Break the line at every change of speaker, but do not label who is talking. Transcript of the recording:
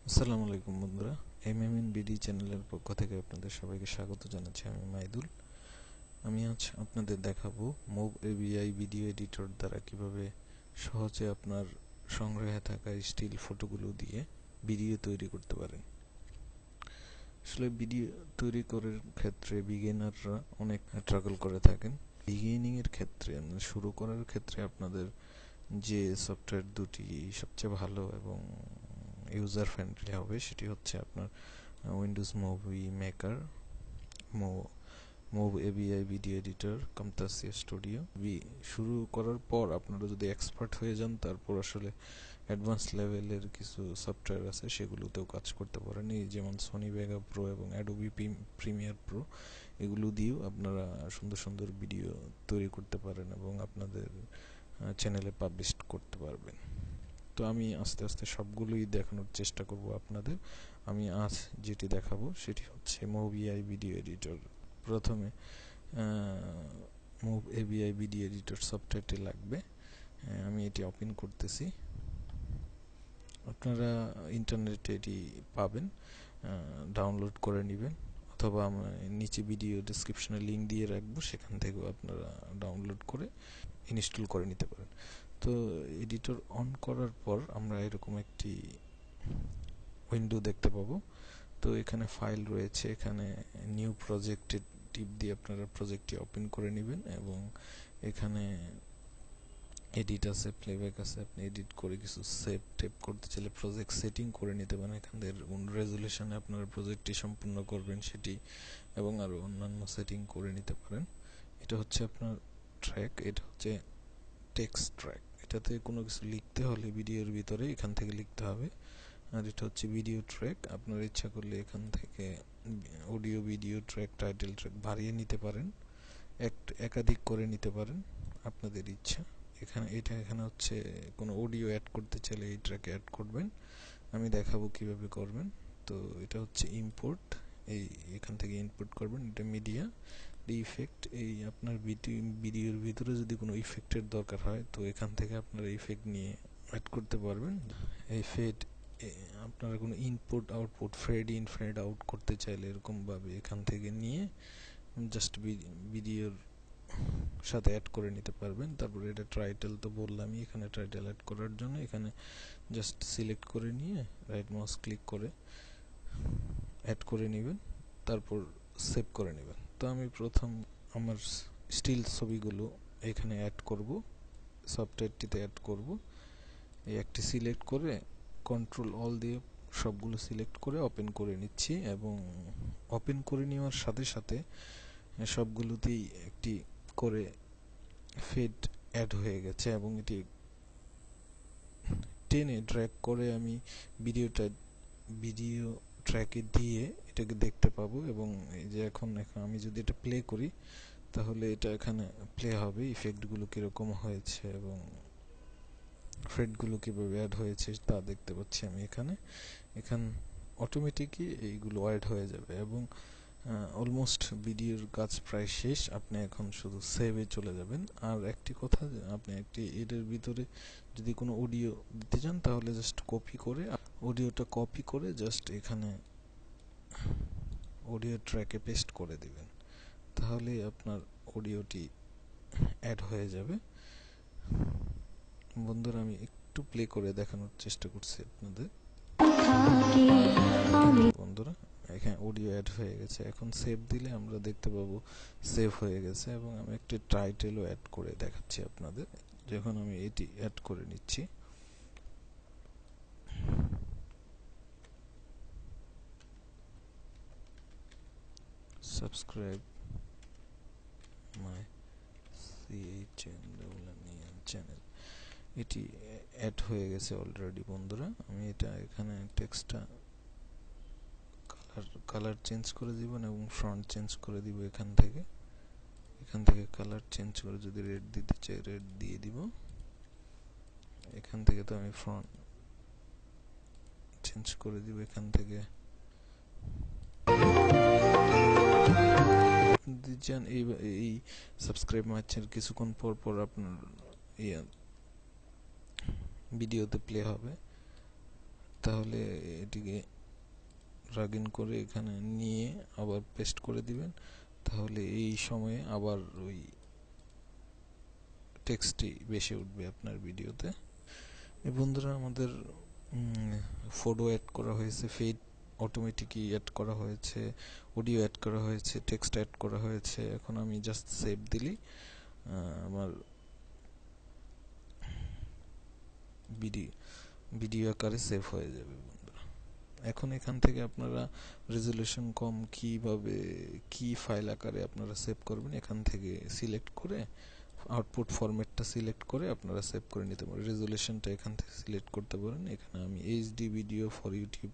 আসসালামু আলাইকুম বন্ধুরা, এমএমএন বিডি চ্যানেলের পক্ষ থেকে আপনাদের সবাইকে স্বাগত জানাচ্ছি। আমি মাইদুল। আমি আজ আপনাদের দেখাবো মুভ এবিআই ভিডিও এডিটর দ্বারা কিভাবে সহজে আপনার সংগ্রহে থাকা স্টিল ফটোগুলো দিয়ে ভিডিও তৈরি করতে পারেন। আসলে ভিডিও তৈরি করার ক্ষেত্রে বিগিনাররা অনেক স্ট্রাগল করে থাকেন। বিগিনিং এর ক্ষেত্রে শুরু করার ক্ষেত্রে আপনাদের যে সফটওয়্যার দুটি সবচেয়ে ভালো এবং ইউজার ফ্রেন্ডলি হবে সেটি হচ্ছে আপনার Windows Movie Maker, Movavi video editor, Camtasia Studio. শুরু করার পর আপনারা যদি এক্সপার্ট হয়ে যান তারপর আসলে অ্যাডভান্স লেভেলের কিছু সফটওয়্যার আছে সেগুলোতেও কাজ করতে পারেন। এই যেমন সনি ভেগা প্রো এবং অ্যাডোবি প্রিমিয়ার প্রো, এগুলো দিয়েও আপনারা সুন্দর সুন্দর ভিডিও তৈরি করতে পারেন এবং আপনাদের চ্যানেলে পাবলিশ করতে পারবেন। তো আমি আস্তে আস্তে সবগুলোই দেখানোর চেষ্টা করব আপনাদের। আমি আজ যেটি দেখাবো সেটি হচ্ছে মুভ এআই ভিডিও এডিটর। প্রথমে মুভ এবিআই ভিডিও এডিটর সফটওয়্যারটি লাগবে। আমি এটি ওপেন করতেছি। আপনারা ইন্টারনেটে এটি পাবেন, ডাউনলোড করে নেবেন, অথবা নিচে ভিডিও ডেসক্রিপশনে লিঙ্ক দিয়ে রাখবো, সেখান থেকেও আপনারা ডাউনলোড করে ইনস্টল করে নিতে পারেন। তো এডিটর অন করার পর আমরা এরকম একটি উইন্ডো দেখতে পাবো। তো এখানে ফাইল রয়েছে, এখানে নিউ প্রজেক্টে টিপ দিয়ে আপনারা প্রজেক্টটি ওপেন করে নেবেন এবং এখানে এডিট আছে, প্লেব্যাক আছে। আপনি এডিট করে কিছু সেভ টেপ করতে চাইলে প্রজেক্ট সেটিং করে নিতে পারেন। এখান থেকে রেজুলেশনে আপনারা প্রজেক্টটি সম্পূর্ণ করবেন সেটি এবং আরও অন্যান্য সেটিং করে নিতে পারেন। এটা হচ্ছে আপনার ট্র্যাক, এটা হচ্ছে টেক্সট ট্র্যাক। এটাতে কোনো কিছু লিখতে হলে ভিডিওর ভিতরে এখান থেকে লিখতে হবে। আর এটা হচ্ছে ভিডিও ট্র্যাক। আপনার ইচ্ছা করলে এখান থেকে audio video track, title track বাড়িয়ে নিতে পারেন, একাধিক করে নিতে পারেন, আপনাদের ইচ্ছা। এখানে হচ্ছে কোনো অডিও অ্যাড করতে চাইলে এই ট্র্যাকে অ্যাড করবেন। আমি দেখাবো কিভাবে করবেন। তো এটা হচ্ছে ইম্পোর্ট, এখান থেকে ইনপুট করবেন। এটা মিডিয়া ইফেক্ট, এই আপনার ভিডিওর ভিতরে যদি কোনো ইফেক্টের দরকার হয় তো এখান থেকে আপনারা ইফেক্ট নিয়ে অ্যাড করতে পারবেন। এই ফেড আপনারা কোনো input output, fade in fade out করতে চাইলে এরকমভাবে এখান থেকে নিয়ে জাস্ট ভিডিওর সাথে অ্যাড করে নিতে পারবেন। তারপরে এটা টাইটেল তো বললামই, এখানে টাইটেল অ্যাড করার জন্য এখানে জাস্ট সিলেক্ট করে নিয়ে রাইট মাউস ক্লিক করে অ্যাড করে নেবেন, তারপর সেভ করে নেবেন। তো আমি প্রথম আমার স্টিল ছবিগুলো এখানে অ্যাড করব, সফটওয়্যারটিতে অ্যাড করব। এই একটি সিলেক্ট করে কন্ট্রোল অল দিয়ে সবগুলো সিলেক্ট করে ওপেন করে নিচ্ছি এবং ওপেন করে নেওয়ার সাথে সাথে সবগুলোতেই একটি করে ফেড অ্যাড হয়ে গেছে এবং এটি টেনে ড্র্যাগ করে আমি ভিডিও ট্র্যাকে দিয়ে এটাকে দেখতে পাবো। এবং এই যে এখন আমি যদি এটা প্লে করি তাহলে এটা এখানে প্লে হবে, ইফেক্টগুলো কীরকম হয়েছে এবং ফেডগুলো কীভাবে অ্যাড হয়েছে তা দেখতে পাচ্ছি আমি এখানে অটোমেটিকই এইগুলো অ্যাড হয়ে যাবে এবং অলমোস্ট ভিডিওর কাজ প্রায় শেষ। আপনি এখন শুধু সেভে চলে যাবেন। আর একটি কথা, আপনি এর ভিতরে যদি কোনো অডিও দিতে চান তাহলে জাস্ট অডিওটা কপি করে জাস্ট এখানে অডিও ট্র্যাকে পেস্ট করে দিবেন, তাহলে আপনার অডিওটি অ্যাড হয়ে যাবে। বন্ধুরা, আমি একটু প্লে করে দেখানোর চেষ্টা করছি আপনাদের। বন্ধুরা, এখানে অডিও অ্যাড হয়ে গেছে। এখন সেভ দিলে আমরা দেখতে পাবো সেভ হয়ে গেছে এবং আমি একটি টাইটেলও অ্যাড করে দেখাচ্ছি আপনাদের। যখন আমি এটি অ্যাড করে নিচ্ছি, সাবস্ক্রাইব মাই চ্যানেল, এটি অ্যাড হয়ে গেছে অলরেডি। বন্ধুরা, আমি এটা এখানে টেক্সটটা কালার চেঞ্জ করে দিব এবং ফন্ট চেঞ্জ করে দিব। এখান থেকে কালার চেঞ্জ করে যদি রেড দিতে চাই রেড দিয়ে দিব। এখান থেকে তো আমি ফন্ট চেঞ্জ করে দিব। এখান থেকে যদি চান এই সাবস্ক্রাইব মারছেন কিছুক্ষণ পর পর আপনার ভিডিওতে প্লে হবে, তাহলে এটিকে ড্র্যাগ ইন করে এখানে নিয়ে আবার পেস্ট করে দিবেন। তাহলে এই সময়ে আবার ওই টেক্সটটি বেশি উঠবে আপনার ভিডিওতে। বন্ধুরা, আমাদের ফটো অ্যাড করা হয়েছে, ফেড অটোমেটিকই অ্যাড করা হয়েছে, অডিও অ্যাড করা হয়েছে, টেক্সট অ্যাড করা হয়েছে। এখন আমি জাস্ট সেভ দিলেই আমার ভিডিও আকারে সেভ হয়ে যাবে বন্ধুরা। এখন এখান থেকে আপনারা রেজুলেশন কম কিভাবে কি ফাইল আকারে আপনারা সেভ করবেন এখান থেকে সিলেক্ট করে আউটপুট ফরম্যাটটা সিলেক্ট করে আপনারা সেভ করে নিতে পারেন। রেজুলেশনটা এখান থেকে সিলেক্ট করতে পারেন। এখানে আমি এইচডি ভিডিও ফর ইউটিউব